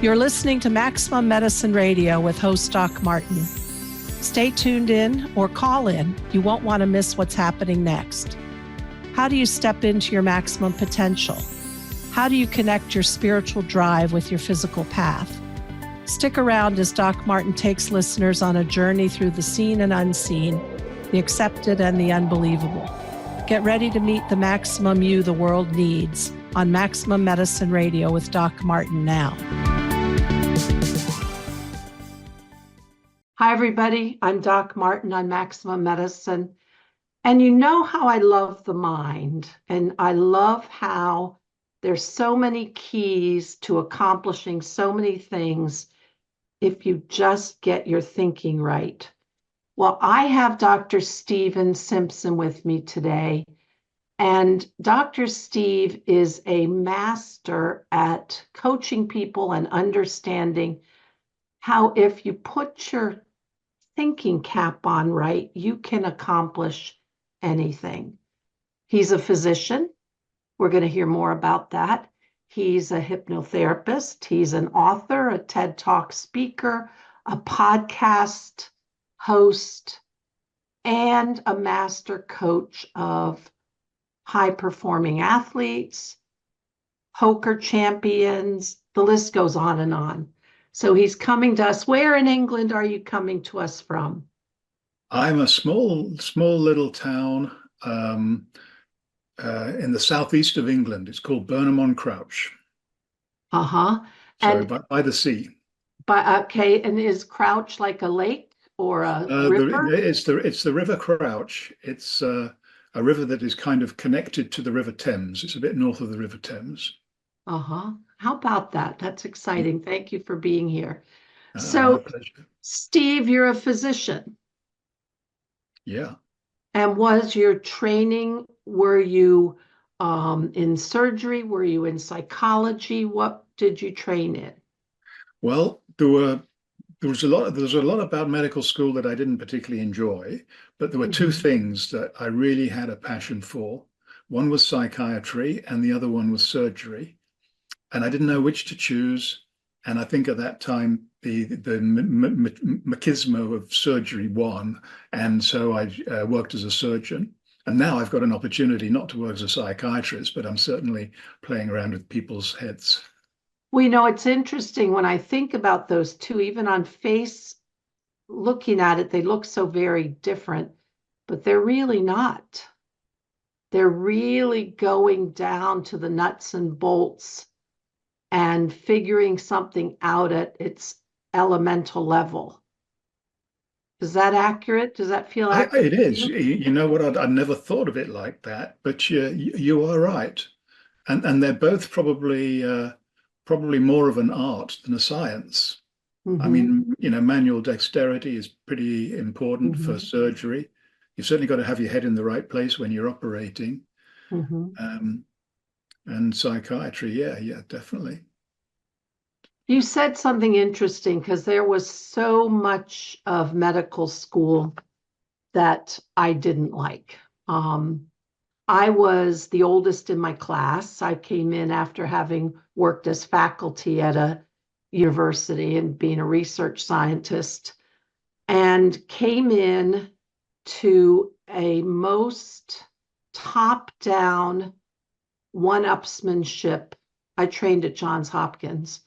You're listening to Maximum Medicine Radio with host Doc Martin. Stay tuned in or call in. You won't want to miss what's happening next. How do you step into your maximum potential? How do you connect your spiritual drive with your physical path? Stick around as Doc Martin takes listeners on a journey through the seen and unseen, the accepted and the unbelievable. Get ready to meet the maximum you the world needs on Maximum Medicine Radio with Doc Martin now. Hi, everybody. I'm Doc Martin on Maximum Medicine. And you know how I love the mind, and I love how there's so many keys to accomplishing so many things if you just get your thinking right. Well, I have Dr. Stephen Simpson with me today, and Dr. Steve is a master at coaching people and understanding how if you put your thinking cap on right, you can accomplish anything. He's a physician. We're going to hear more about that. He's a hypnotherapist. He's an author, a TED Talk speaker, a podcast host, and a master coach of high-performing athletes, poker champions. The list goes on and on. So he's coming to us. Where in England are you coming to us from? I'm a small little town in the southeast of England. It's called Burnham-on-Crouch. Uh-huh. So by the sea. Okay, and is Crouch like a lake or a river? It's the River Crouch. It's a river that is kind of connected to the River Thames. It's a bit north of the River Thames. Uh-huh. How about that? That's exciting. Thank you for being here. My So, pleasure. Steve, you're a physician. Yeah. And was your training, were you in surgery? Were you in psychology? What did you train in? Well, there was a lot about medical school that I didn't particularly enjoy, but there were two things that I really had a passion for. One was psychiatry and the other one was surgery. And I didn't know which to choose. And I think at that time, the machismo of surgery won. And so I worked as a surgeon. And now I've got an opportunity not to work as a psychiatrist, but I'm certainly playing around with people's heads. Well, you know, it's interesting when I think about those two, even on face, looking at it, they look so very different, but they're really not. They're really going down to the nuts and bolts and figuring something out at its elemental level. Is that accurate? Does that feel accurate? It is. You know what? I'd never thought of it like that, but you are right. And they're both probably more of an art than a science. I mean, you know, manual dexterity is pretty important for surgery. You've certainly got to have your head in the right place when you're operating. And psychiatry, yeah, definitely. You said something interesting because there was so much of medical school that I didn't like. I was the oldest in my class. I came in after having worked as faculty at a university and being a research scientist, and came in to a most top-down one-upsmanship. I trained at Johns Hopkins.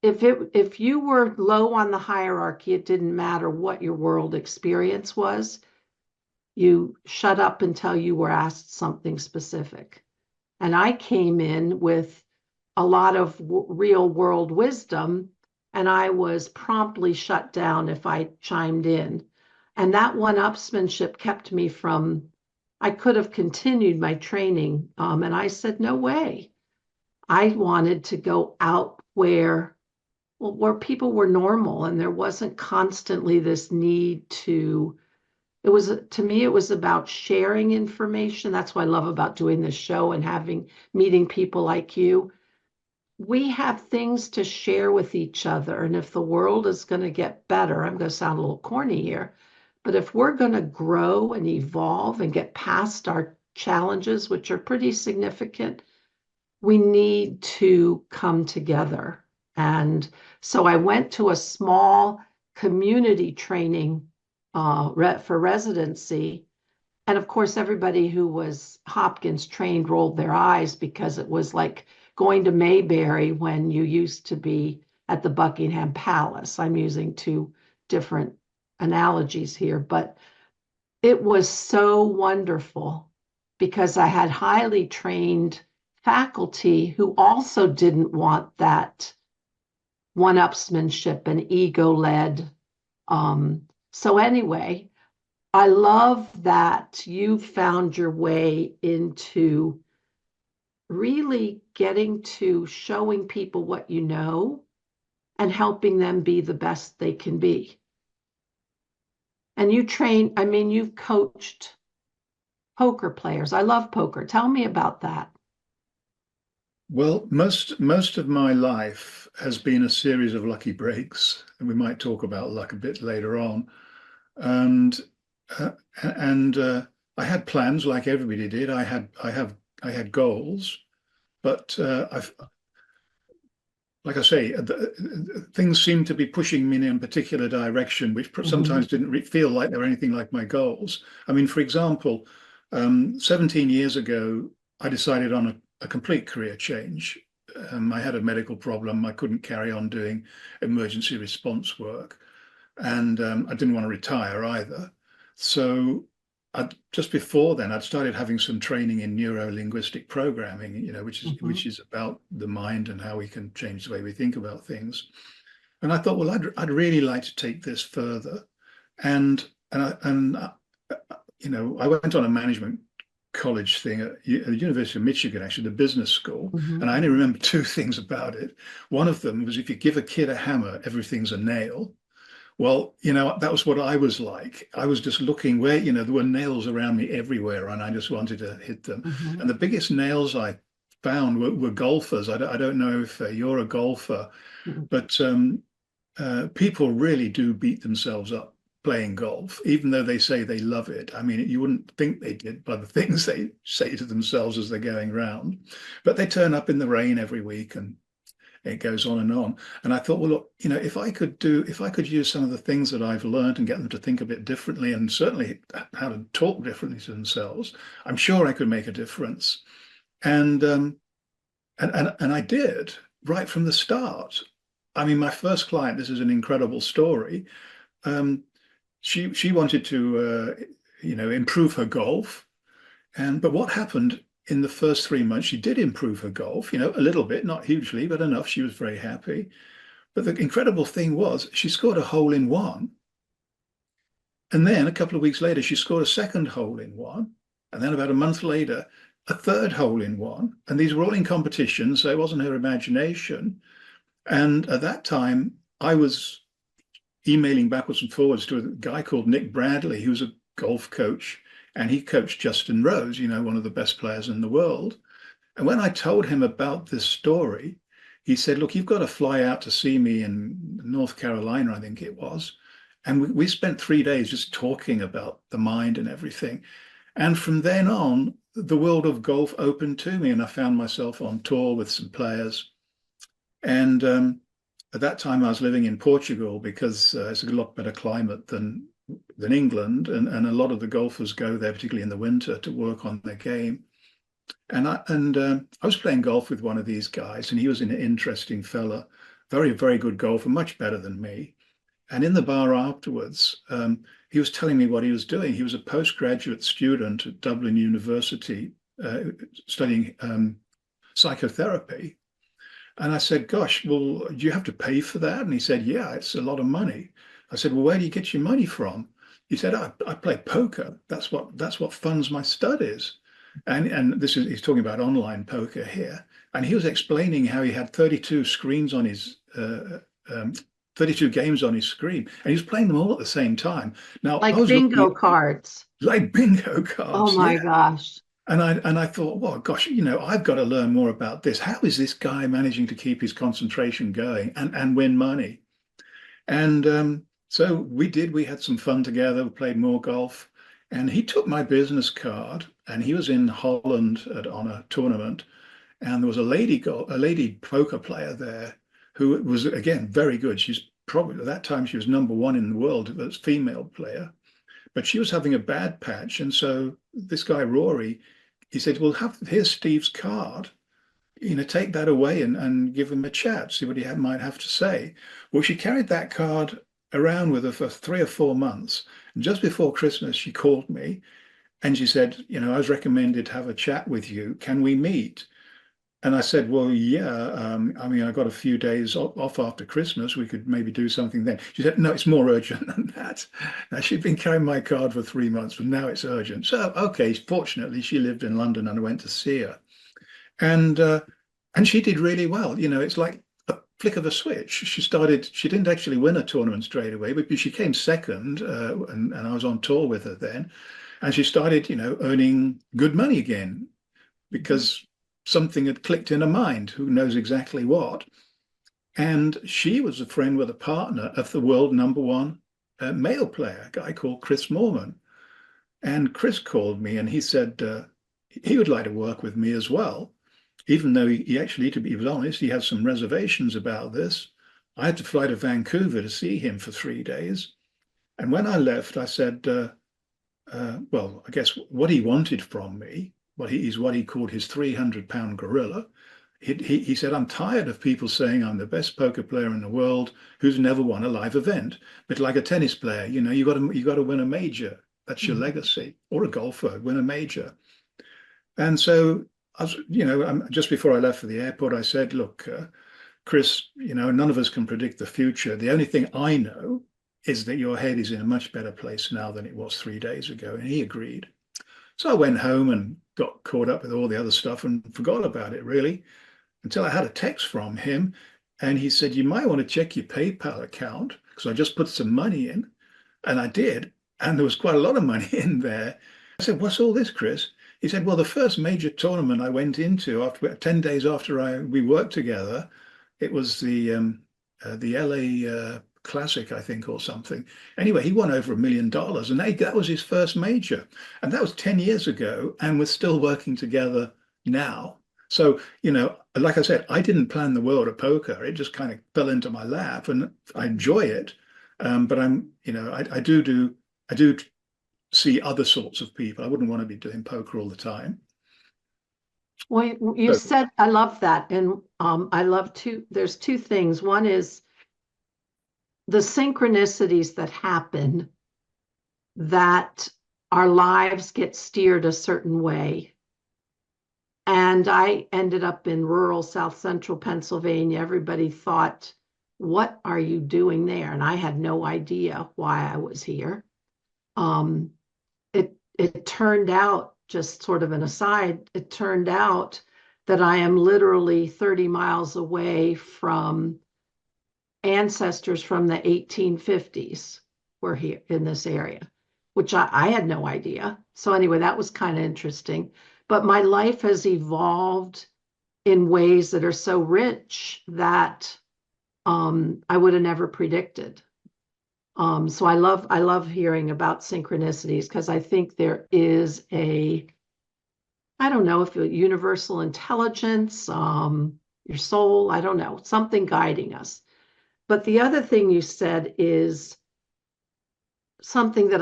If you were low on the hierarchy, it didn't matter what your world experience was. You shut up until you were asked something specific. And I came in with a lot of real world wisdom, and I was promptly shut down if I chimed in. And that one-upsmanship kept me from, I could have continued my training. And I said, no way. I wanted to go out where people were normal, and there wasn't constantly this need to, to me, it was about sharing information. That's what I love about doing this show and meeting people like you. We have things to share with each other. And if the world is going to get better, I'm going to sound a little corny here, but if we're going to grow and evolve and get past our challenges, which are pretty significant, we need to come together. And so I went to a small community training for residency. And of course, everybody who was Hopkins trained rolled their eyes because it was like going to Mayberry when you used to be at the Buckingham Palace. I'm using two different analogies here, but it was so wonderful because I had highly trained faculty who also didn't want that one-upsmanship and ego-led. So anyway, I love that you found your way into really getting to showing people what you know and helping them be the best they can be. And you train, I mean, you've coached poker players. I love poker. Tell me about that. Well, most of my life has been a series of lucky breaks, and we might talk about luck a bit later on. And uh, and I had plans like everybody did. I had goals, but I've like I say, things seemed to be pushing me in a particular direction, which Mhm, sometimes didn't feel like they were anything like my goals. I mean, for example, 17 years ago, I decided on a complete career change. I had a medical problem. I couldn't carry on doing emergency response work, and I didn't want to retire either. So just before then, I'd started having some training in neuro-linguistic programming, mhm, which is about the mind and how we can change the way we think about things. And I thought, well, I'd really like to take this further. And I went on a management college thing at the University of Michigan, actually, the business school. mhm, And I only remember two things about it. One of them was if you give a kid a hammer, everything's a nail. Well, that was what I was like. I was just looking where, there were nails around me everywhere, and I just wanted to hit them. mhm, And the biggest nails I found were golfers. I don't know if you're a golfer, mhm, but people really do beat themselves up playing golf, even though they say they love it. I mean, you wouldn't think they did by the things they say to themselves as they're going round. But they turn up in the rain every week and it goes on and on. And I thought, well, look, if I could use some of the things that I've learned and get them to think a bit differently and certainly how to talk differently to themselves, I'm sure I could make a difference. And I did right from the start. I mean, my first client, this is an incredible story. Um, she wanted to, improve her golf. But what happened in the first 3 months, she did improve her golf, a little bit, not hugely, but enough. She was very happy. But the incredible thing was she scored a hole in one. And then a couple of weeks later, she scored a second hole in one. And then about a month later, a third hole in one. And these were all in competition. So it wasn't her imagination. And at that time, I was emailing backwards and forwards to a guy called Nick Bradley, who's a golf coach. And he coached Justin Rose, one of the best players in the world. And when I told him about this story, he said, look, you've got to fly out to see me in North Carolina, I think it was. And we spent 3 days just talking about the mind and everything. And from then on, the world of golf opened to me, and I found myself on tour with some players. And at that time, I was living in Portugal because it's a lot better climate than England, and a lot of the golfers go there, particularly in the winter, to work on their game. And I was playing golf with one of these guys, and he was an interesting fella, very, very good golfer, much better than me. And in the bar afterwards, he was telling me what he was doing. He was a postgraduate student at Dublin University, studying psychotherapy. And I said, "Gosh, well, do you have to pay for that?" And he said, "Yeah, it's a lot of money." I said, "Well, where do you get your money from?" He said, "I play poker. That's what funds my studies." And he's talking about online poker here. And he was explaining how he had 32 screens on his 32 games on his screen, and he was playing them all at the same time. Now I like was looking bingo at cards. like bingo Oh cards, my yeah. gosh. And I thought, well, gosh, I've got to learn more about this. How is this guy managing to keep his concentration going and win money? And so we did. We had some fun together. We played more golf. And he took my business card and he was in Holland on a tournament. and there was a lady poker player there who was again very good. She's probably at that time she was number one in the world as female player, but she was having a bad patch, and so this guy Rory, he said, "Well, here's Steve's card. Take that away and give him a chat, see what he might have to say." Well, she carried that card around with her for 3 or 4 months. And just before Christmas, she called me and she said, I was recommended to have a chat with you. Can we meet? And I said, well, yeah. I mean, I got a few days off after Christmas. We could maybe do something then. She said, no, it's more urgent than that. Now, she'd been carrying my card for 3 months, but now it's urgent. So, okay, fortunately, she lived in London and I went to see her. And she did really well. It's like a flick of a switch. She didn't actually win a tournament straight away, but she came second, and I was on tour with her then. And she started, earning good money again because something had clicked in her mind, who knows exactly what. And she was a friend with a partner of the world number one male player, a guy called Chris Moorman. And Chris called me and he said he would like to work with me as well, even though he actually, to be honest, he had some reservations about this. I had to fly to Vancouver to see him for 3 days. And when I left, I said, well, I guess what he wanted from me, what he called his 300-pound gorilla. He said, I'm tired of people saying I'm the best poker player in the world who's never won a live event. But like a tennis player, you got to win a major. That's your legacy. Or a golfer, win a major. And so I was, just before I left for the airport, I said, look, Chris, none of us can predict the future. The only thing I know is that your head is in a much better place now than it was 3 days ago. And he agreed. So I went home and got caught up with all the other stuff and forgot about it really until I had a text from him. And he said, you might want to check your PayPal account because I just put some money in. And I did. And there was quite a lot of money in there. I said, what's all this, Chris? He said, well, the first major tournament I went into after 10 days after we worked together, it was the LA Classic, I think, or something. Anyway, he won over $1 million, and that was his first major. And that was 10 years ago, and we're still working together now. So, like I said, I didn't plan the world of poker. It just kind of fell into my lap, and I enjoy it. But I do see other sorts of people. I wouldn't want to be doing poker all the time. Well, you said, I love that. And I love there's two things. One is the synchronicities that happen, that our lives get steered a certain way. And I ended up in rural South Central Pennsylvania. Everybody thought, what are you doing there? And I had no idea why I was here. It turned out, just sort of an aside, it turned out that I am literally 30 miles away from ancestors from the 1850s were here in this area, which I had no idea. So anyway, that was kind of interesting. But my life has evolved in ways that are so rich that I would have never predicted. So I love hearing about synchronicities because I think there is I don't know if a universal intelligence, your soul, I don't know, something guiding us. But the other thing you said is something that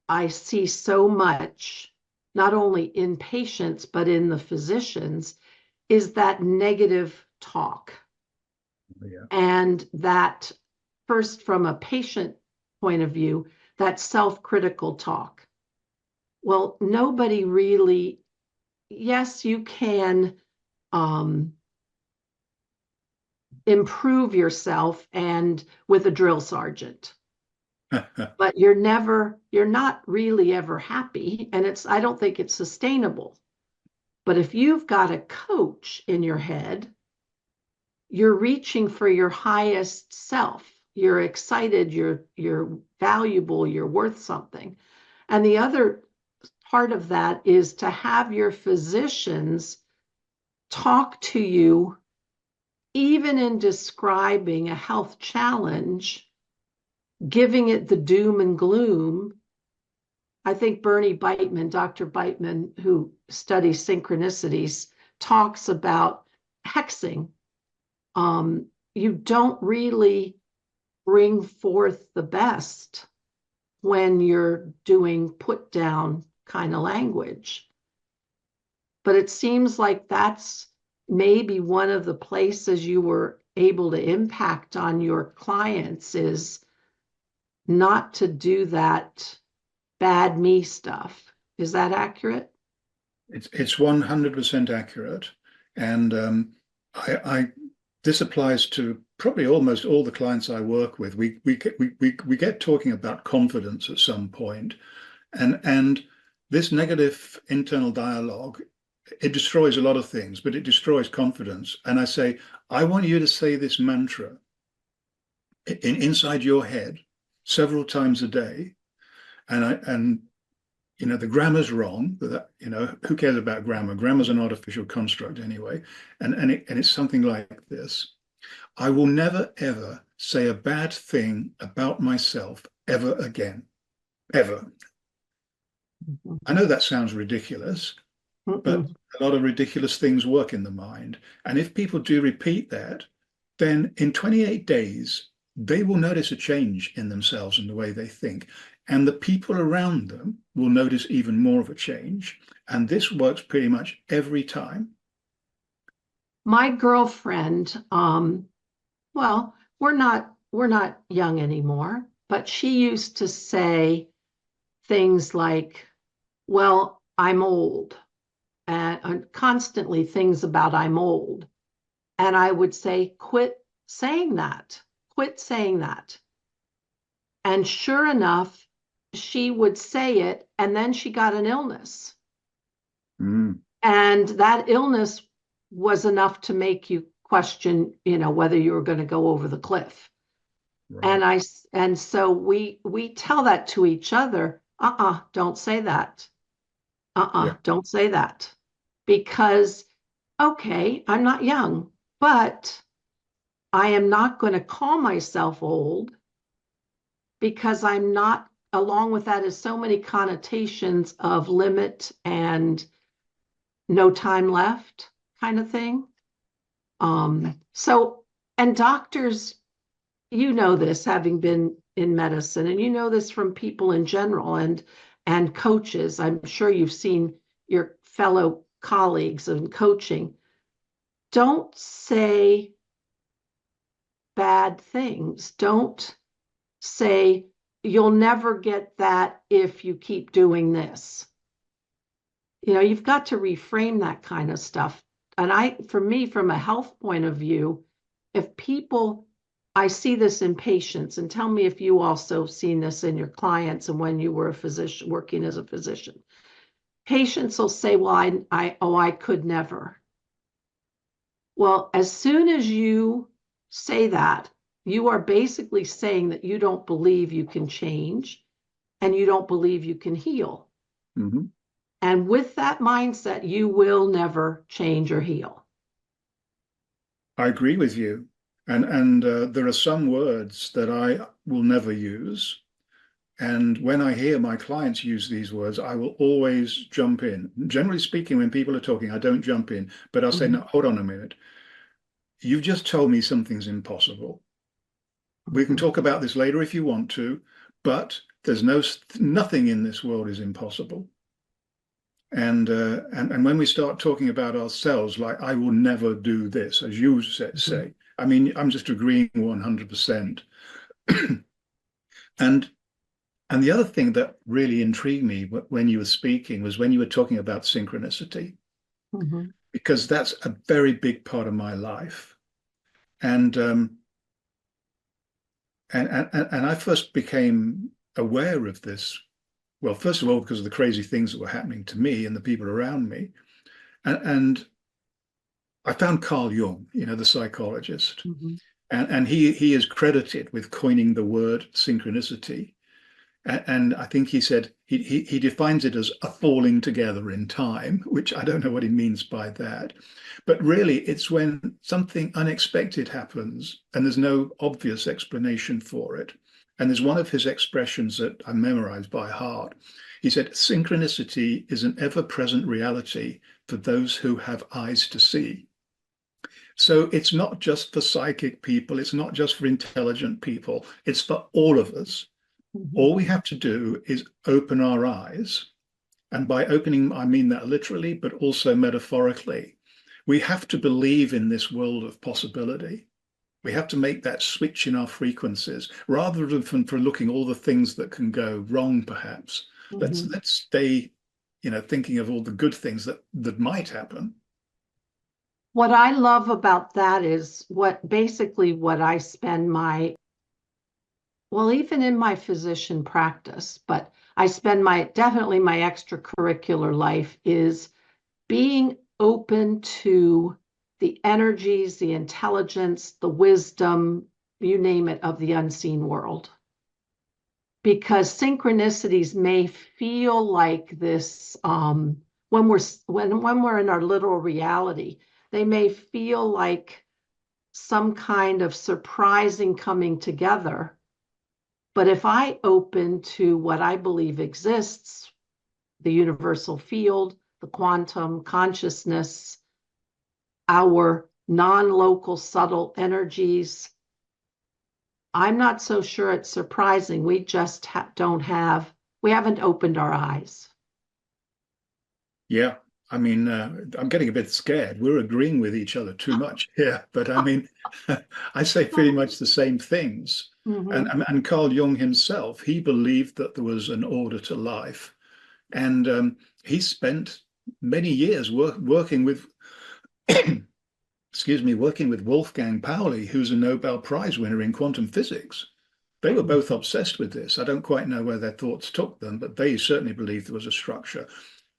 I see so much, not only in patients, but in the physicians, is that negative talk. Yeah. And that, first, from a patient point of view, that self-critical talk. Well, nobody really, yes, you can improve yourself and with a drill sergeant, but you're not really ever happy. And I don't think it's sustainable. But if you've got a coach in your head, you're reaching for your highest self. You're excited, you're valuable, you're worth something. And the other part of that is to have your physicians talk to you, even in describing a health challenge, giving it the doom and gloom. I think Dr. Beitman, who studies synchronicities, talks about hexing. You don't really bring forth the best when you're doing put down kind of language. But it seems like that's maybe one of the places you were able to impact on your clients is not to do that bad me stuff. Is that accurate? It's 100% accurate, and I this applies to probably almost all the clients I work with. We get talking about confidence at some point, and this negative internal dialogue, it destroys a lot of things, but it destroys confidence. And I say, I want you to say this mantra inside your head several times a day, and the grammar's wrong, but who cares about grammar? Grammar's an artificial construct anyway. And it's something like this. I will never, ever say a bad thing about myself ever again. Ever. I know that sounds ridiculous, but Mm-mm. a lot of ridiculous things work in the mind. And if people do repeat that, then in 28 days, they will notice a change in themselves and the way they think. And the people around them will notice even more of a change. And this works pretty much every time. My girlfriend, well, we're not young anymore, but she used to say things like, well, I'm old, and constantly things about I'm old. And I would say, quit saying that. Quit saying that. And sure enough, she would say it, and then she got an illness. Mm, And that illness was enough to make you question, whether you were going to go over the cliff. And right. I and so we tell that to each other. Don't say that. Yeah. Don't say that. Because, okay, I'm not young, but I am not going to call myself old because I'm not, along with that is so many connotations of limit and no time left kind of thing. So, and doctors, this having been in medicine, and this from people in general and coaches. I'm sure you've seen your fellow colleagues in coaching. Don't say bad things. Don't say you'll never get that if you keep doing this. You've got to reframe that kind of stuff. And for me, from a health point of view, if people, I see this in patients, and tell me if you also seen this in your clients and when you were a physician working as a physician. Patients will say, well, I could never. Well, as soon as you say that, you are basically saying that you don't believe you can change and you don't believe you can heal. Mhm. And with that mindset, you will never change or heal. I agree with you. And there are some words that I will never use. And when I hear my clients use these words, I will always jump in. Generally speaking, when people are talking, I don't jump in, but I'll say, no, Mhm. hold on a minute. You've just told me something's impossible. We can Mhm. talk about this later if you want to, but there's nothing in this world is impossible. And when we start talking about ourselves, like I will never do this, as you Mhm. say, I mean, I'm just agreeing 100%. And and the other thing that really intrigued me when you were speaking was when you were talking about synchronicity, Mhm. because that's a very big part of my life. And and I first became aware of this. Well, first of all, because of the crazy things that were happening to me and the people around me. And I found Carl Jung, the psychologist, Mhm. and he is credited with coining the word synchronicity. And I think he said he defines it as a falling together in time, which I don't know what he means by that. But really, it's when something unexpected happens and there's no obvious explanation for it. And there's one of his expressions that I memorized by heart. He said, synchronicity is an ever present reality for those who have eyes to see. So it's not just for psychic people, it's not just for intelligent people, it's for all of us. Mhm. All we have to do is open our eyes. And by opening, I mean that literally, but also metaphorically. We have to believe in this world of possibility. We have to make that switch in our frequencies rather than for looking all the things that can go wrong, perhaps. Mhm. Let's stay, thinking of all the good things that might happen. What I love about that is what I spend well, even in my physician practice, but I spend definitely my extracurricular life is being open to the energies, the intelligence, the wisdom, you name it, of the unseen world. Because synchronicities may feel like this when we're in our literal reality, they may feel like some kind of surprising coming together. But if I open to what I believe exists, the universal field, the quantum consciousness, our non-local subtle energies, I'm not so sure it's surprising. We just we haven't opened our eyes. Yeah. I mean, I'm getting a bit scared. We're agreeing with each other too much here, but I mean, I say pretty much the same things. And, Mm-hmm. and and Carl Jung himself, he believed that there was an order to life, and he spent many years working with, excuse me, working with Wolfgang Pauli, who's a Nobel Prize winner in quantum physics. They were both obsessed with this. I don't quite know where their thoughts took them, but they certainly believed there was a structure.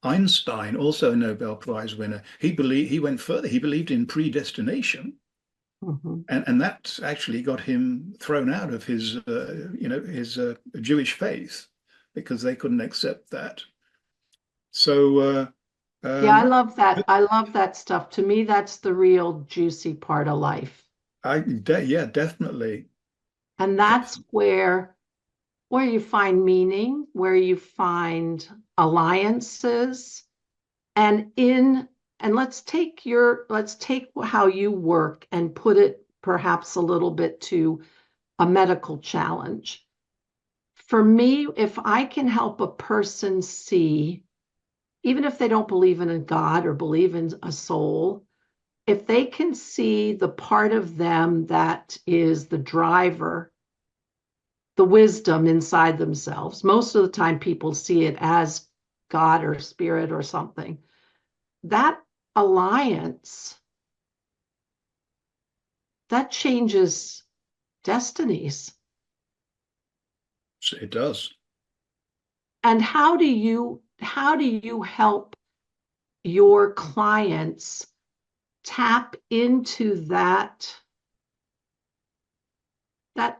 Einstein, also a Nobel Prize winner, he went further. He believed in predestination, Mm-hmm. and that actually got him thrown out of his his Jewish faith because they couldn't accept that. So Yeah, I um, love that. I love that stuff. To me, that's the real juicy part of life. yeah, definitely. And that's where you find meaning, where you find alliances, and in and let's take how you work and put it perhaps a little bit to a medical challenge. For me, if I can help a person see, even if they don't believe in a God or believe in a soul, if they can see the part of them that is the driver, the wisdom inside themselves, most of the time people see it as God or spirit or something. That alliance, that changes destinies. It does. And how do you help your clients tap into that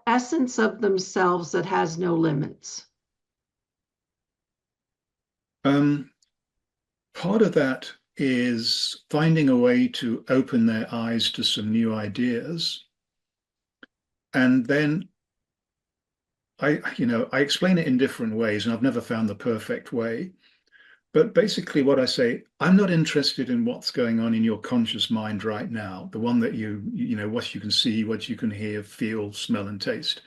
essence of themselves that has no limits? Um, Part of that is finding a way to open their eyes to some new ideas. And then I explain it in different ways, and I've never found the perfect way. But basically, what I say, I'm not interested in what's going on in your conscious mind right now, the one that what you can see, what you can hear, feel, smell, and taste,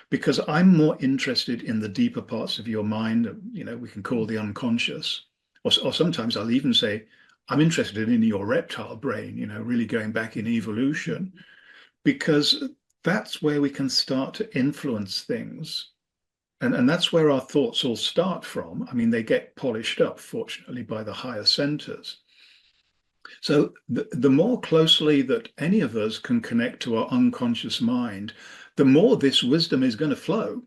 because I'm more interested in the deeper parts of your mind, we can call the unconscious. Or sometimes I'll even say, I'm interested in your reptile brain, really going back in evolution, because that's where we can start to influence things. And that's where our thoughts all start from. I mean, they get polished up, fortunately, by the higher centers. So the more closely that any of us can connect to our unconscious mind, the more this wisdom is going to flow.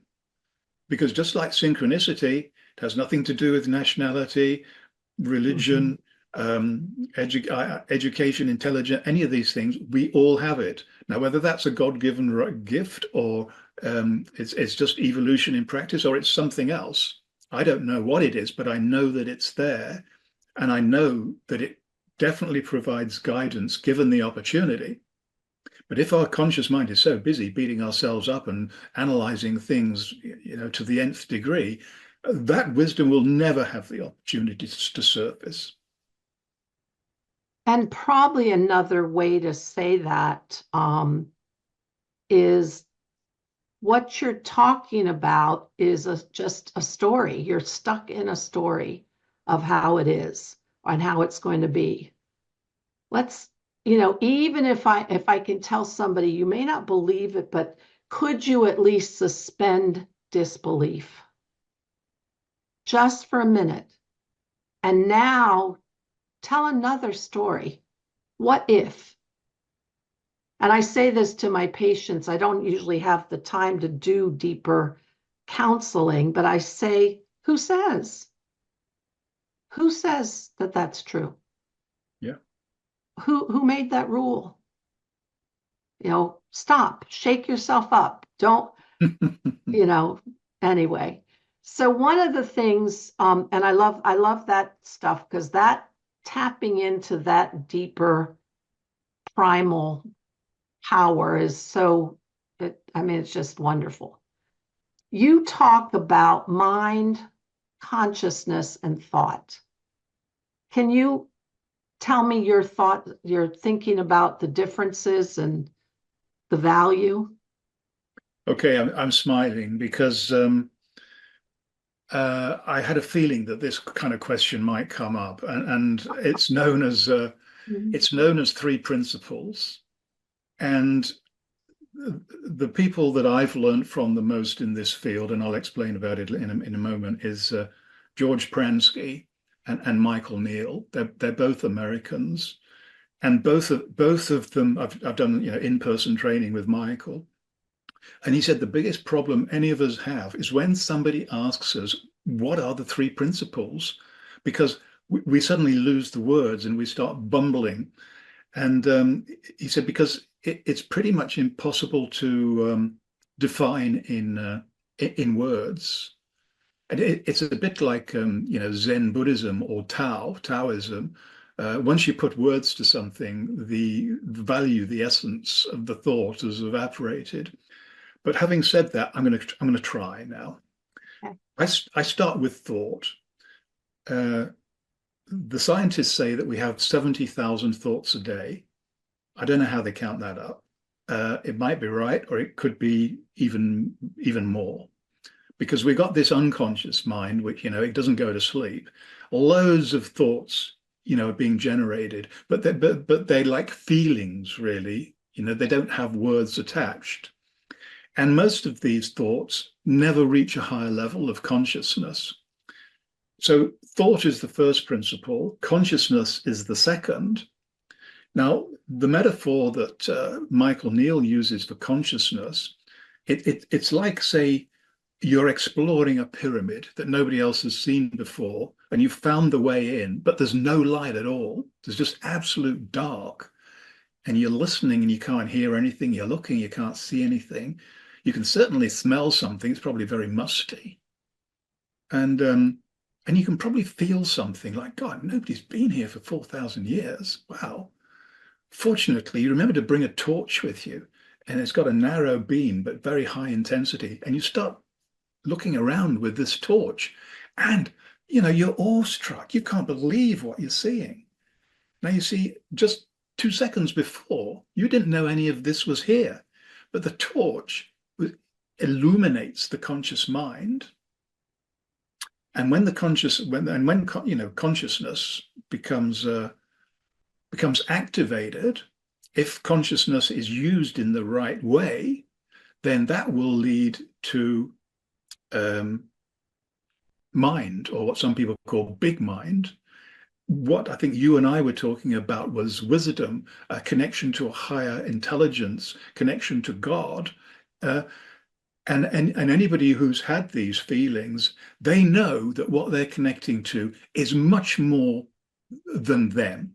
Because just like synchronicity, it has nothing to do with nationality, Mm-hmm. religion, education, intelligence, any of these things, we all have it. Now, whether that's a God-given gift or it's just evolution in practice or it's something else, I don't know what it is, but I know that it's there. And I know that it definitely provides guidance given the opportunity. But if our conscious mind is so busy beating ourselves up and analyzing things, to the nth degree, that wisdom will never have the opportunity to surface. And probably another way to say that is what you're talking about is just a story. You're stuck in a story of how it is and how it's going to be. Let's, even if I can tell somebody, you may not believe it, but could you at least suspend disbelief just for a minute? And now tell another story. What if? And I say this to my patients. I don't usually have the time to do deeper counseling, but I say, who says? Who says that that's true? Yeah. Who made that rule? Stop, shake yourself up. Don't, you know, anyway. So one of the things, and I love that stuff because that tapping into that deeper primal power is it's just wonderful. You talk about mind, consciousness, and thought. Can you tell me your thinking about the differences and the value? Okay, I'm smiling because I had a feeling that this kind of question might come up, and Mhm. it's known as three principles. And the people that I've learned from the most in this field, and I'll explain about it in a moment, is George Pransky and Michael Neal. They're both Americans, and both of them I've done in-person training with Michael, and he said the biggest problem any of us have is when somebody asks us what are the three principles, because we suddenly lose the words and we start bumbling. And he said, because it's pretty much impossible to define in words. And it's a bit like, Zen Buddhism or Taoism. Once you put words to something, the value, the essence of the thought has evaporated. But having said that, I'm going to try now. Okay. I start with thought. Uh, the scientists say that we have 70,000 thoughts a day. I don't know how they count that up. It might be right, or it could be even more, because we got this unconscious mind, which it doesn't go to sleep. Loads of thoughts, are being generated, but they like feelings, really. They don't have words attached, and most of these thoughts never reach a higher level of consciousness. So thought is the first principle, consciousness is the second. Now, the metaphor that Michael Neal uses for consciousness, it's like, say, you're exploring a pyramid that nobody else has seen before, and you've found the way in, but there's no light at all. There's just absolute dark, and you're listening and you can't hear anything. You're looking, you can't see anything. You can certainly smell something. It's probably very musty, and you can probably feel something like, God, nobody's been here for 4,000 years. Wow. Fortunately, you remember to bring a torch with you, and it's got a narrow beam but very high intensity. And you start looking around with this torch, and you're awestruck. You can't believe what you're seeing. Now, you see, just 2 seconds before, you didn't know any of this was here, but the torch illuminates the conscious mind. And when the conscious when consciousness becomes activated, if consciousness is used in the right way, then that will lead to um, mind, or what some people call big mind. What I think you and I were talking about was wisdom, a connection to a higher intelligence, connection to God. Uh, and anybody who's had these feelings, they know that what they're connecting to is much more than them.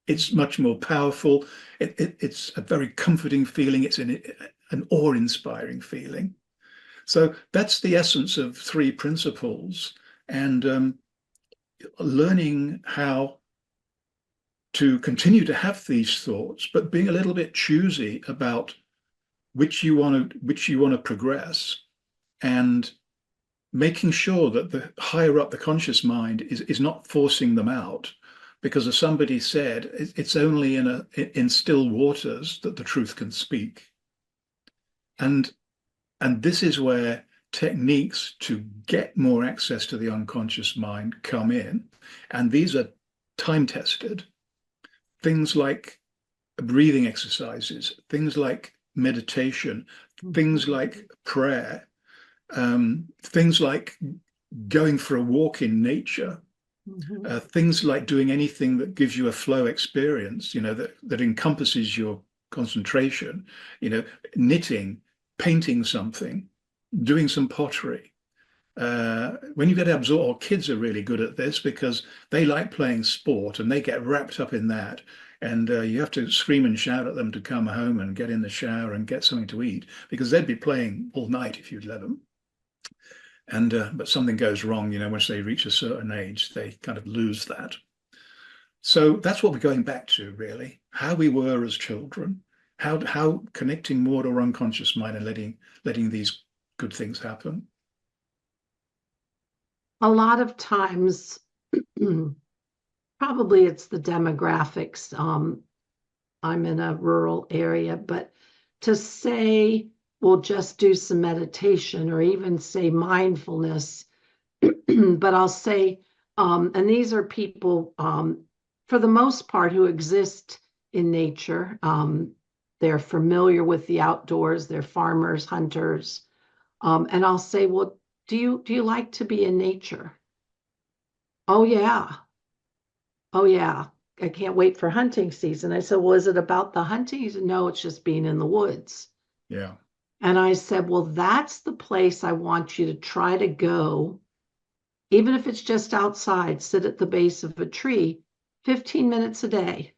It's much more powerful. It's a very comforting feeling. It's an awe-inspiring feeling. So that's the essence of three principles, and learning how to continue to have these thoughts, but being a little bit choosy about which you want to progress, and making sure that the higher up the conscious mind is not forcing them out, because as somebody said, it's only in still waters that the truth can speak. And this is where techniques to get more access to the unconscious mind come in. And these are time tested. Things like breathing exercises, things like meditation, things like prayer, things like going for a walk in nature, things like doing anything that gives you a flow experience, that encompasses your concentration, knitting, painting something, doing some pottery. When you get absorbed, or kids are really good at this because they like playing sport and they get wrapped up in that. And you have to scream and shout at them to come home and get in the shower and get something to eat because they'd be playing all night if you'd let them. And but something goes wrong, once they reach a certain age, they kind of lose that. So that's what we're going back to, really, how we were as children, how connecting more to our unconscious mind and letting these good things happen. A lot of times, probably it's the demographics. I'm in a rural area, but to say we'll just do some meditation or even say mindfulness, but I'll say, and these are people, for the most part, who exist in nature. They're familiar with the outdoors. They're farmers, hunters, and I'll say, well, do you like to be in nature? Oh yeah, oh yeah. I can't wait for hunting season. I said, well, is it about the hunting? He said, no, it's just being in the woods. Yeah. And I said, well, that's the place I want you to try to go, even if it's just outside, sit at the base of a tree, 15 minutes a day,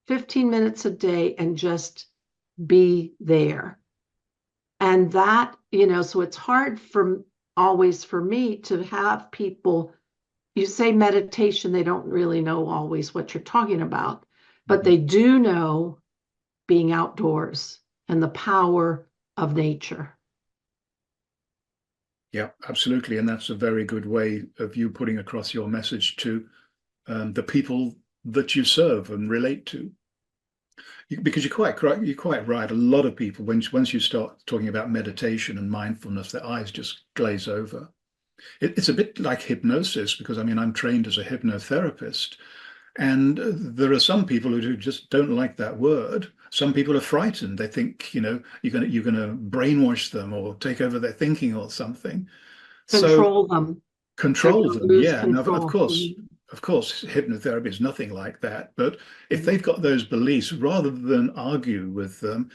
15 minutes a day, and just be there. And that, so it's hard always for me to have people, you say meditation, they don't really know always what you're talking about, but Mhm. they do know being outdoors and the power of nature. Yeah, absolutely. And that's a very good way of you putting across your message to the people that you serve and relate to. Because you're quite correct, you're quite right. A lot of people, once you start talking about meditation and mindfulness, their eyes just glaze over. It's a bit like hypnosis because I mean I'm trained as a hypnotherapist, and there are some people who just don't like that word. Some people are frightened. They think you're gonna brainwash them or take over their thinking or something. So Control them. They're control going to them, lose yeah. Now, control. Mhm. of course, hypnotherapy is nothing like that. But if Mhm. they've got those beliefs, rather than argue with them,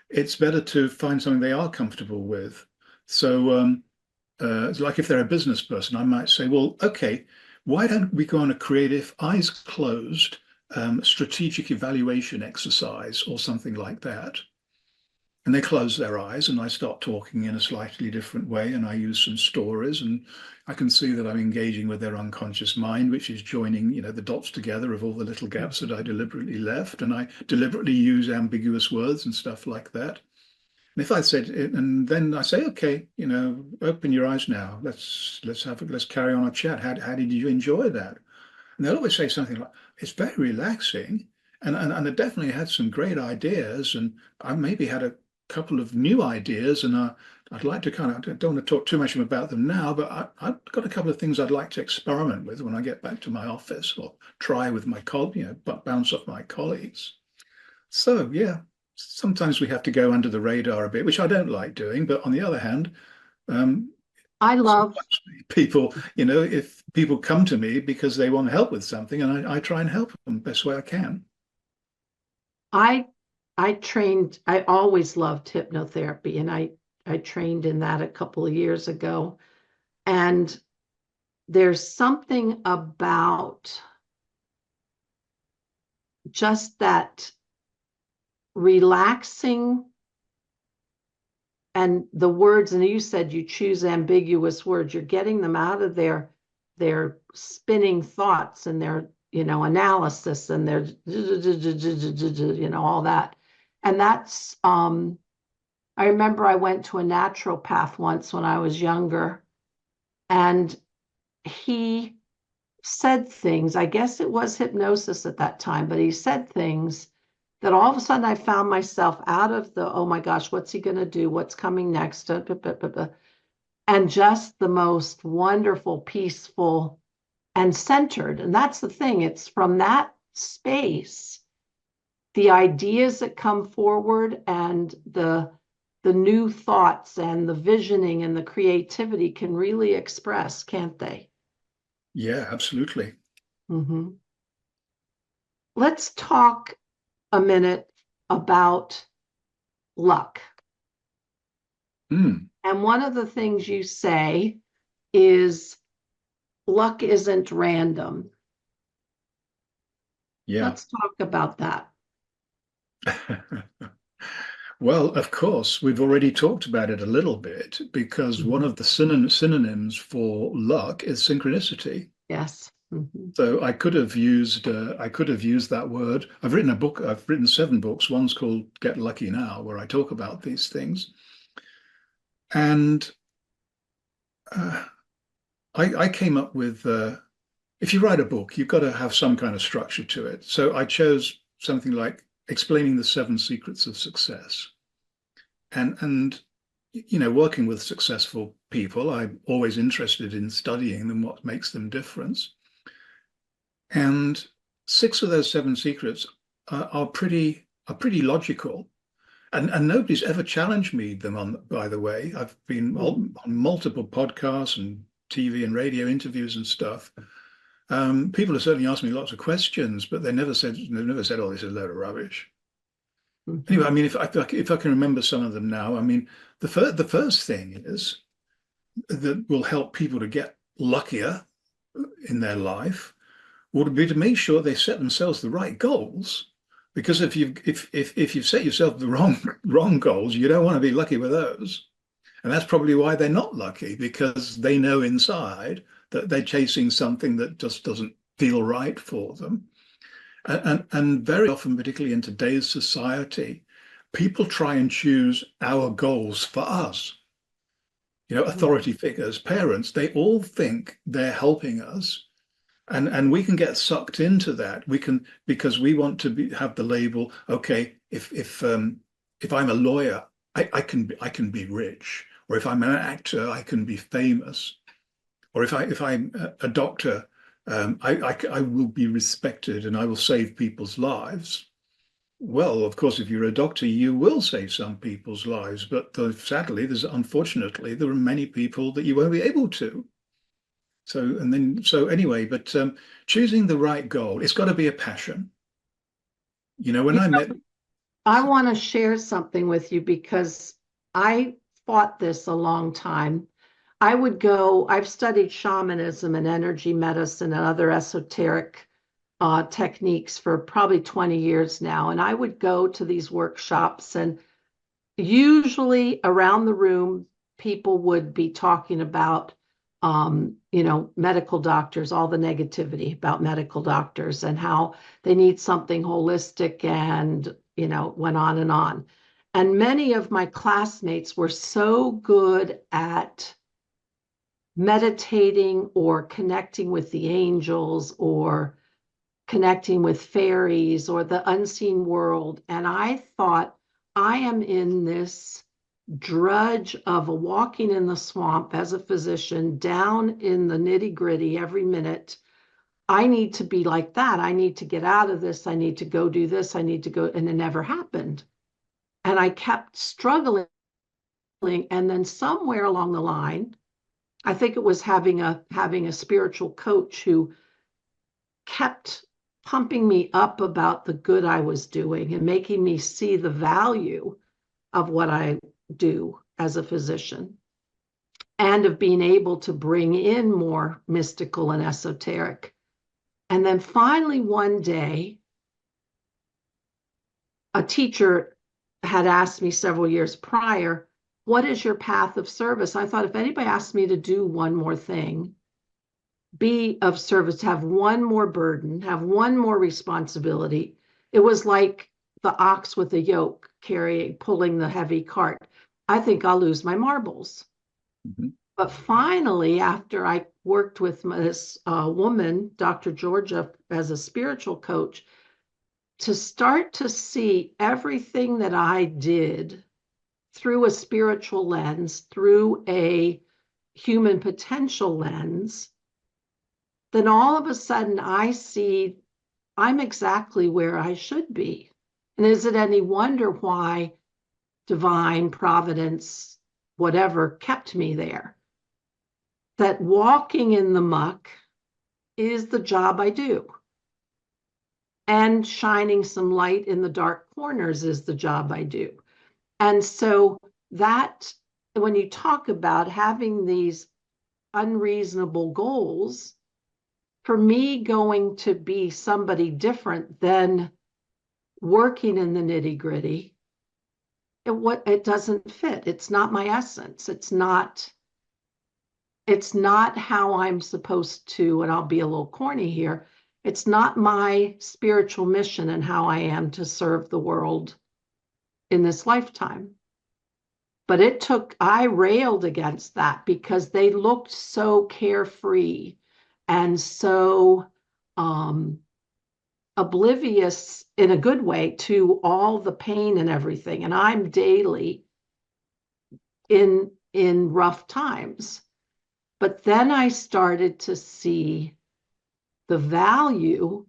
it's better to find something they are comfortable with. So, it's like if they're a business person, I might say, well, okay, why don't we go on a creative, eyes closed, strategic evaluation exercise or something like that? And they close their eyes, and I start talking in a slightly different way, and I use some stories, and I can see that I'm engaging with their unconscious mind, which is joining, the dots together of all the little gaps that I deliberately left, and I deliberately use ambiguous words and stuff like that. And if I said it, and then I say, okay, open your eyes now. Let's carry on our chat. How did you enjoy that? And they'll always say something like, it's very relaxing. And I definitely had some great ideas. And I maybe had a couple of new ideas. And I'd like to I don't want to talk too much about them now, but I've got a couple of things I'd like to experiment with when I get back to my office or try with my bounce off my colleagues. So, yeah, sometimes we have to go under the radar a bit, which I don't like doing. But on the other hand, um, I love, sometimes if people come to me because they want help with something, and I try and help them the best way I can. I, I always loved hypnotherapy, and I trained in that a couple of years ago. And there's something about just that relaxing and the words, and you said you choose ambiguous words, you're getting them out of their spinning thoughts and their analysis and their all that. And that's I remember I went to a naturopath once when I was younger, and he said things. I guess it was hypnosis at that time, but he said things that all of a sudden I found myself out of the, oh my gosh, what's he going to do? What's coming next? And just the most wonderful, peaceful, and centered. And that's the thing. It's from that space, the ideas that come forward and the new thoughts and the visioning and the creativity can really express, can't they? Yeah, absolutely. Mm-hmm. Let's talk a minute about luck. Mm, And one of the things you say is luck isn't random. yeah. Let's talk about that. Well, of course, we've already talked about it a little bit because one Mhm. of the synonyms for luck is synchronicity. Yes. Mm-hmm. So I could have used that word. I've written a book. I've written 7 books. One's called Get Lucky Now, where I talk about these things. And uh, I came up with if you write a book, you've got to have some kind of structure to it. So I chose something like explaining the 7 secrets of success. And working with successful people, I'm always interested in studying them, what makes them different. And 6 of those 7 secrets are pretty logical. And nobody's ever challenged me them on, by the way. I've been Mm-hmm. on multiple podcasts and TV and radio interviews and stuff. People have certainly asked me lots of questions, but they've never said, "Oh, this is a load of rubbish." Anyway, I Mm-hmm. mean, if I can remember some of them now, I mean, the first thing is that will help people to get luckier in their life would be to make sure they set themselves the right goals. Because if you've set yourself the wrong goals, you don't want to be lucky with those. And that's probably why they're not lucky, because they know inside that they're chasing something that just doesn't feel right for them. And very often, particularly in today's society, people try and choose our goals for us. Authority figures, parents, they all think they're helping us. And we can get sucked into that. We can, because we want to have the label, okay, if I'm a lawyer, I can be rich. Or if I'm an actor, I can be famous. Or if I'm a doctor, I will be respected and I will save people's lives. Well, of course, if you're a doctor, you will save some people's lives, but sadly, unfortunately, there are many people that you won't be able to. So anyway, but choosing the right goal, it's got to be a passion. When You I met, know, I want to share something with you because I fought this a long time. I've studied shamanism and energy medicine and other esoteric techniques for probably 20 years now. And I would go to these workshops, and usually around the room, people would be talking about, medical doctors, all the negativity about medical doctors and how they need something holistic and, went on and on. And many of my classmates were so good at meditating or connecting with the angels or connecting with fairies or the unseen world. And I thought, I am in this drudge of walking in the swamp as a physician, down in the nitty gritty every minute. I need to be like that. I need to get out of this. I need to go do this. I need to go. And it never happened. And I kept struggling. And then somewhere along the line, I think it was having a spiritual coach who kept pumping me up about the good I was doing and making me see the value of what I do as a physician and of being able to bring in more mystical and esoteric. And then finally, one day, a teacher had asked me several years prior, what is your path of service? I thought if anybody asked me to do one more thing, be of service, have one more burden, have one more responsibility. It was like the ox with the yoke pulling the heavy cart. I think I'll lose my marbles. Mhm. But finally, after I worked with this woman, Dr. Georgia, as a spiritual coach, to start to see everything that I did through a spiritual lens, through a human potential lens, then all of a sudden I see I'm exactly where I should be. And is it any wonder why divine providence, whatever, kept me there? That walking in the muck is the job I do. And shining some light in the dark corners is the job I do. And so that, when you talk about having these unreasonable goals, for me, going to be somebody different than working in the nitty gritty, it doesn't fit. It's not my essence. It's not how I'm supposed to, and I'll be a little corny here. It's not my spiritual mission and how I am to serve the world in this lifetime. But I railed against that because they looked so carefree and so oblivious in a good way to all the pain and everything. And I'm daily in rough times. But then I started to see the value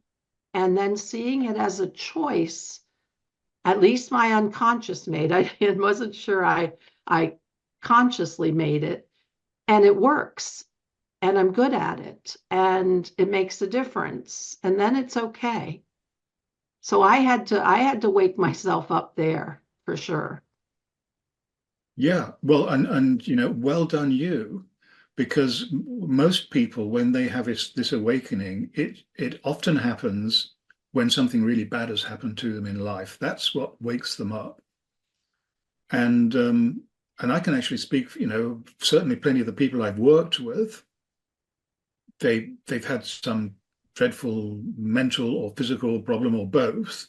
and then seeing it as a choice, at least my unconscious made. I wasn't sure I consciously made it, and it works, and I'm good at it, and it makes a difference, and then it's okay. So I had to wake myself up there for sure. Yeah, well, and well done you, because most people, when they have this awakening, it often happens when something really bad has happened to them in life. That's what wakes them up. And I can actually speak, certainly plenty of the people I've worked with, they've had some dreadful mental or physical problem or both,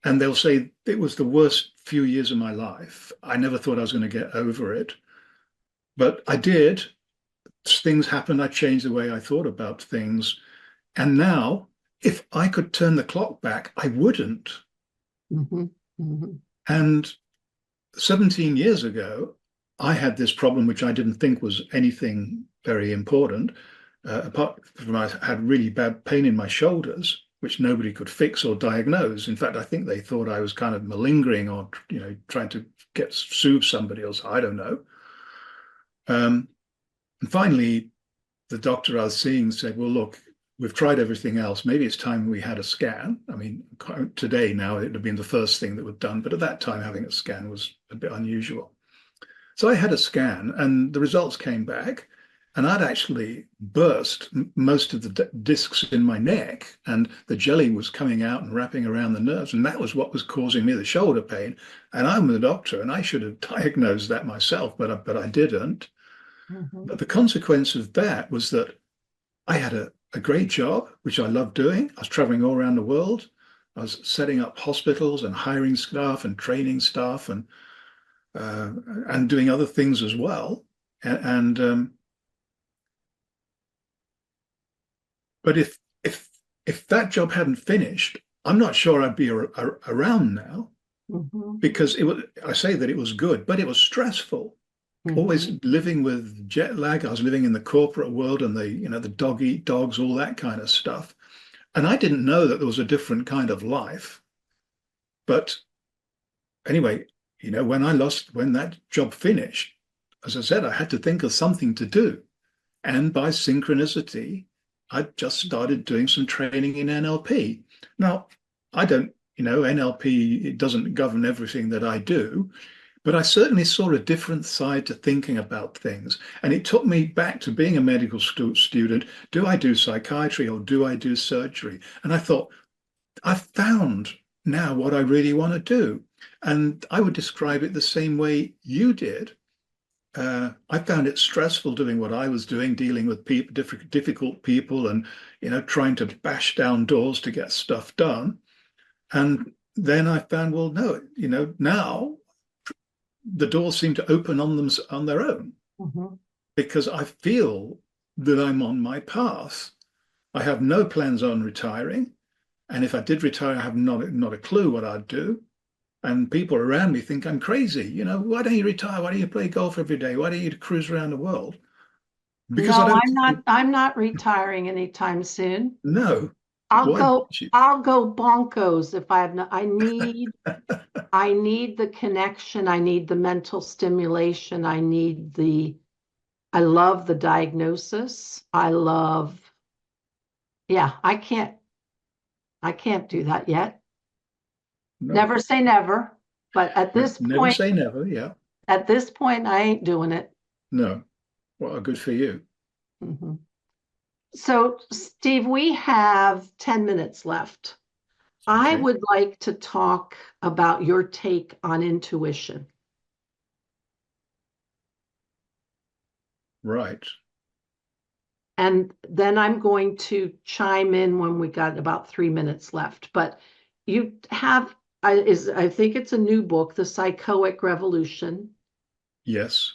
and they'll say it was the worst few years of my life. I never thought I was going to get over it, but I did. Things happened. I changed the way I thought about things. And now, if I could turn the clock back, I wouldn't. Mhm, mhm, And 17 years ago, I had this problem, which I didn't think was anything very important. Apart from I had really bad pain in my shoulders, which nobody could fix or diagnose. In fact, I think they thought I was kind of malingering or, trying to soothe somebody else. I don't know. And finally, the doctor I was seeing said, well, look, we've tried everything else. Maybe it's time we had a scan. I mean, today now it would have been the first thing that was done, but at that time having a scan was a bit unusual. So I had a scan and the results came back, and I'd actually burst most of the discs in my neck, and the jelly was coming out and wrapping around the nerves, and that was what was causing me the shoulder pain. And I'm the doctor, and I should have diagnosed that myself, but I didn't. mhm, But the consequence of that was that I had a great job, which I loved doing. I was traveling all around the world. I was setting up hospitals and hiring staff and training staff and doing other things as well. And but if that job hadn't finished, I'm not sure I'd be around now, mhm, because it was. I say that it was good, but it was stressful. Always mhm, living with jet lag. I was living in the corporate world, and the dog eat dogs, all that kind of stuff. And I didn't know that there was a different kind of life. But anyway, when that job finished, as I said, I had to think of something to do. And by synchronicity, I just started doing some training in NLP. Now, I don't, NLP, it doesn't govern everything that I do, but I certainly saw a different side to thinking about things. And it took me back to being a medical student. Do I do psychiatry or do I do surgery? And I thought, I've found now what I really want to do. And I would describe it the same way you did. I found it stressful doing what I was doing, dealing with people, difficult people, and trying to bash down doors to get stuff done. And then I found, well, no, now the doors seem to open on their own. mhm. because I feel that I'm on my path. I have no plans on retiring. And if I did retire, I have not a clue what I'd do. And people around me think I'm crazy. Why don't you retire? Why don't you play golf every day? Why don't you cruise around the world? Because I No, don't I'm not think, I'm not retiring anytime soon. no. I'll Why go don't you? I'll go bonkos if I have no I need the connection, I need the mental stimulation, I love the diagnosis. Yeah, I can't do that yet. No. Never say never, but Never say never. Yeah. at this point, I ain't doing it. No. Well, good for you. Mhm. So, Steve, we have 10 minutes left. I Okay. would like to talk about your take on intuition. Right. And then I'm going to chime in when we got about 3 minutes left. But you have, I think it's a new book, The Psychoic Revolution. Yes.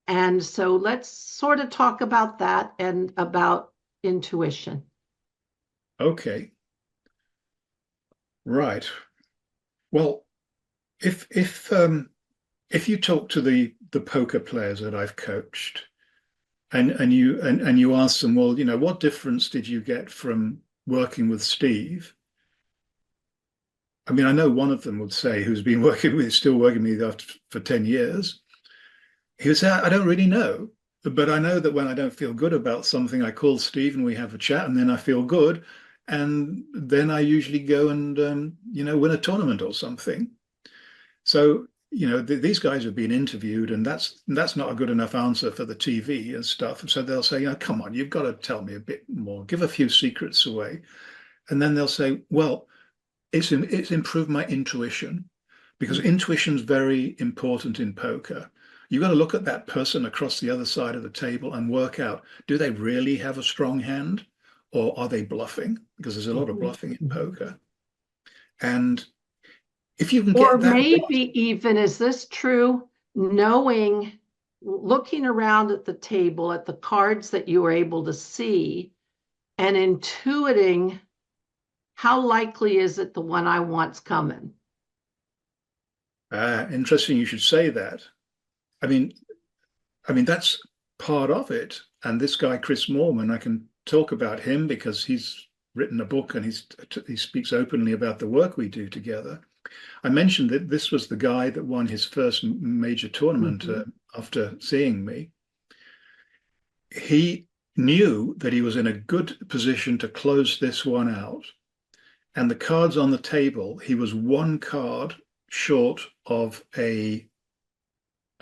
And so let's sort of talk about that and about intuition. Okay. Right. Well, if you talk to the poker players that I've coached, and you ask them, well, what difference did you get from working with Steve? I mean, I know one of them would say, who's been still working with me for 10 years. He would say, I don't really know, but I know that when I don't feel good about something, I call Steve and we have a chat, and then I feel good. And then I usually go and, win a tournament or something. So, these guys have been interviewed, and that's not a good enough answer for the TV and stuff. So they'll say, come on, you've got to tell me a bit more, give a few secrets away. And then they'll say, well, it's improved my intuition, because intuition's very important in poker. You've got to look at that person across the other side of the table and work out, do they really have a strong hand, or are they bluffing? Because there's a lot of Mhm. bluffing in Mhm. poker. And if you can Or get that maybe even, is this true? Knowing, looking around at the table, at the cards that you were able to see, and intuiting how likely is it the one I want's coming? interesting you should say that. I mean, that's part of it. And this guy, Chris Moorman, I can talk about him because he's written a book and he speaks openly about the work we do together. I mentioned that this was the guy that won his first major tournament Mhm. after seeing me. He knew that he was in a good position to close this one out. And the cards on the table, he was one card short of a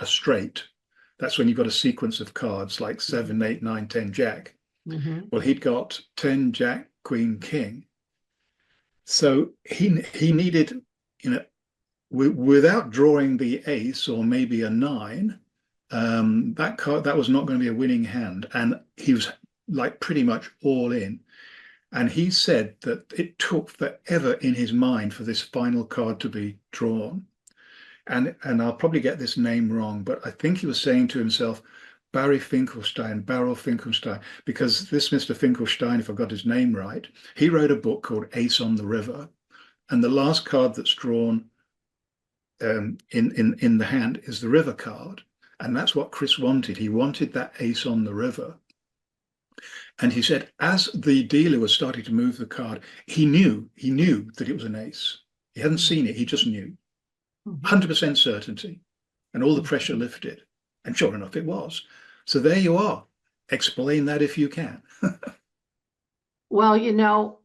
straight. That's when you've got a sequence of cards like 7, 8, 9, 10, Jack. Mhm. Well, he'd got 10, Jack, Queen, King. So he needed, you know, without drawing the ace or maybe a nine, that card that was not going to be a winning hand, and he was like pretty much all in. And he said that it took forever in his mind for this final card to be drawn. And I'll probably get this name wrong, but I think he was saying to himself, Barrel Finkelstein, because this Mr. Finkelstein, if I got his name right, he wrote a book called Ace on the River. And the last card that's drawn in the hand is the river card. And that's what Chris wanted. He wanted that ace on the river. And he said, as the dealer was starting to move the card, he knew that it was an ace. He hadn't seen it, he just knew. Mhm. 100% certainty. And all the pressure Mhm. lifted. And sure enough, it was. So there you are. Explain that if you can. Well,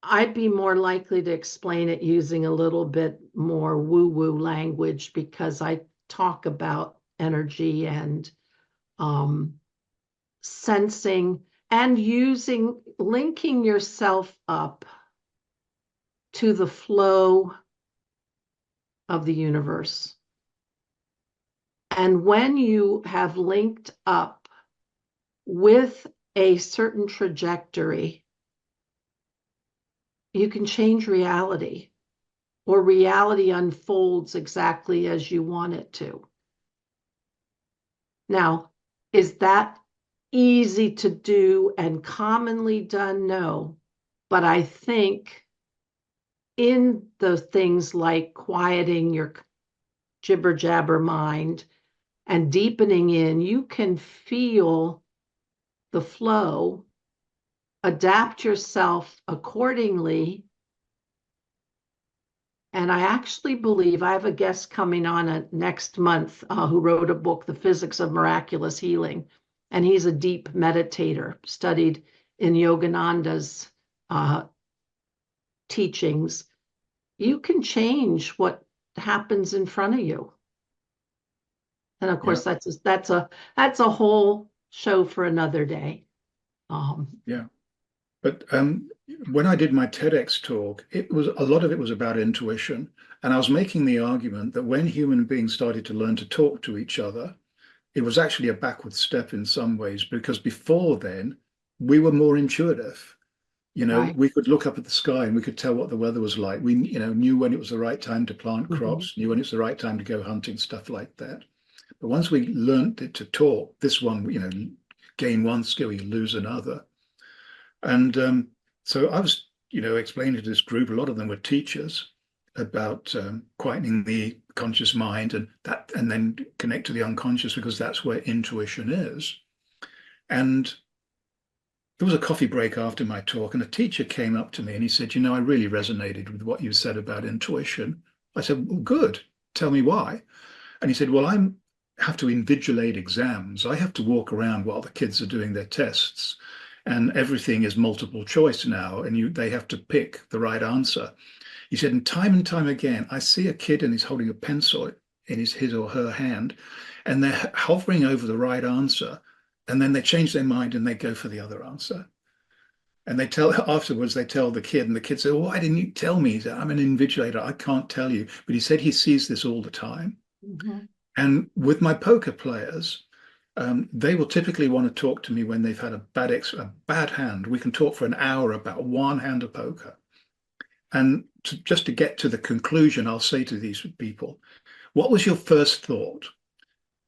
I'd be more likely to explain it using a little bit more woo-woo language because I talk about energy and um, sensing and linking yourself up to the flow of the universe. And when you have linked up with a certain trajectory, you can change reality, or reality unfolds exactly as you want it to. Now, Is that easy to do and commonly done? No. But I think in the things like quieting your jibber jabber mind and deepening in, you can feel the flow, adapt yourself accordingly. And I actually believe I have a guest coming on next month who wrote a book, The Physics of Miraculous Healing. And he's a deep meditator, studied in Yogananda's teachings. You can change what happens in front of you. And of course, Yeah. that's a whole show for another day. Yeah. But when I did my TEDx talk, it was a lot of it was about intuition. And I was making the argument that when human beings started to learn to talk to each other, it was actually a backward step in some ways, because before then, we were more intuitive. Right. We could look up at the sky and we could tell what the weather was like. We, knew when it was the right time to plant Mhm. crops, knew when it's the right time to go hunting, stuff like that. But once we learned it to talk, this one, gain one skill, you lose another. And so I was, explaining to this group, a lot of them were teachers, about quietening the conscious mind and then connect to the unconscious, because that's where intuition is. And there was a coffee break after my talk, and a teacher came up to me and he said, I really resonated with what you said about intuition. I said, well, good. Tell me why. And he said, well, I have to invigilate exams. I have to walk around while the kids are doing their tests, and everything is multiple choice now, and they have to pick the right answer. He said, and time again, I see a kid and he's holding a pencil in his or her hand, and they're hovering over the right answer, and then they change their mind and they go for the other answer. And afterwards, they tell the kid, and the kid says, well, why didn't you tell me? He said, I'm an invigilator. I can't tell you. But he said he sees this all the time. Mhm. And with my poker players, they will typically want to talk to me when they've had a bad hand. We can talk for an hour about one hand of poker. And just to get to the conclusion, I'll say to these people, what was your first thought?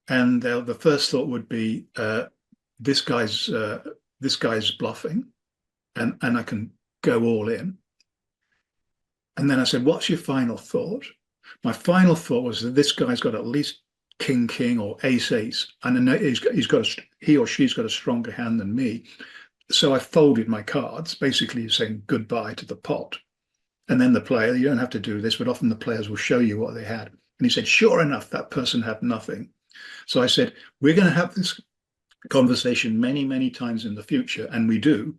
And the first thought would be, this guy's bluffing, and I can go all in. And then I said, what's your final thought? My final thought was that this guy's got at least king or ace, and I know he or she's got a stronger hand than me. So I folded my cards, basically saying goodbye to the pot. And then the player, you don't have to do this, but often the players will show you what they had. And he said, sure enough, that person had nothing. So I said, we're going to have this conversation many, many times in the future, and we do.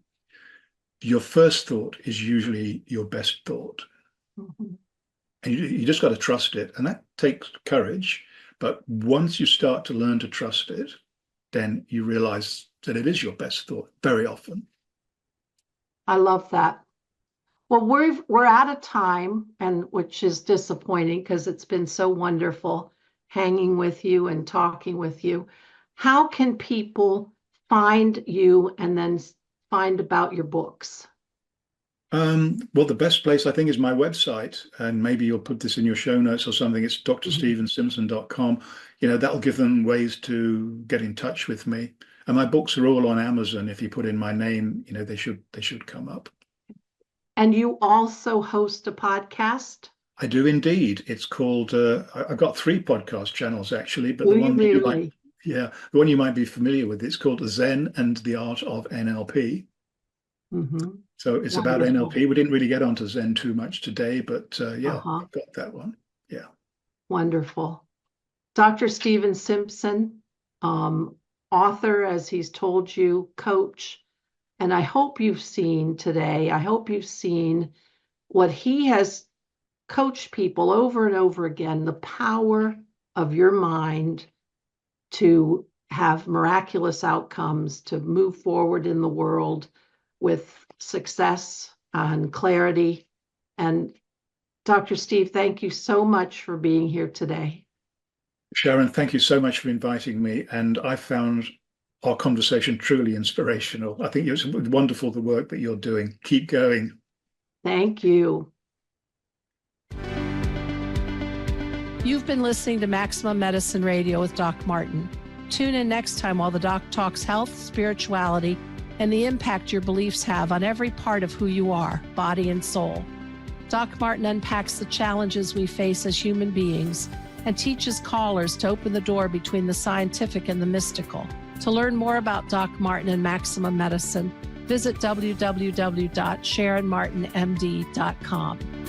Your first thought is usually your best thought. Mhm. And you just got to trust it. And that takes courage. But once you start to learn to trust it, then you realize that it is your best thought very often. I love that. Well, we're out of time, and which is disappointing because it's been so wonderful hanging with you and talking with you. How can people find you and then find about your books? Well, the best place I think is my website, and maybe you'll put this in your show notes or something. It's Mhm. drstevensimpson.com. That'll give them ways to get in touch with me. And my books are all on Amazon. If you put in my name, they should come up. And you also host a podcast? I do indeed. It's called. I've got three podcast channels actually, but Do you really? the one you might be familiar with. It's called Zen and the Art of NLP. Hmm. So it's about Wonderful. NLP. We didn't really get onto Zen too much today, but yeah, Uh-huh. I've got that one. Yeah. Wonderful. Dr. Stephen Simpson, um, author, as he's told you, coach. And I hope you've seen today, I hope you've seen what he has coached people over and over again, the power of your mind to have miraculous outcomes, to move forward in the world with success and clarity. And Dr. Steve, thank you so much for being here today. Sharon, thank you so much for inviting me. And I found our conversation truly inspirational. I think it's wonderful the work that you're doing. Keep going. Thank you. You've been listening to Maximum Medicine Radio with Doc Martin. Tune in next time while the doc talks health, spirituality, and the impact your beliefs have on every part of who you are, body and soul. Doc Martin unpacks the challenges we face as human beings and teaches callers to open the door between the scientific and the mystical. To learn more about Doc Martin and Maximum Medicine, visit www.sharonmartinmd.com.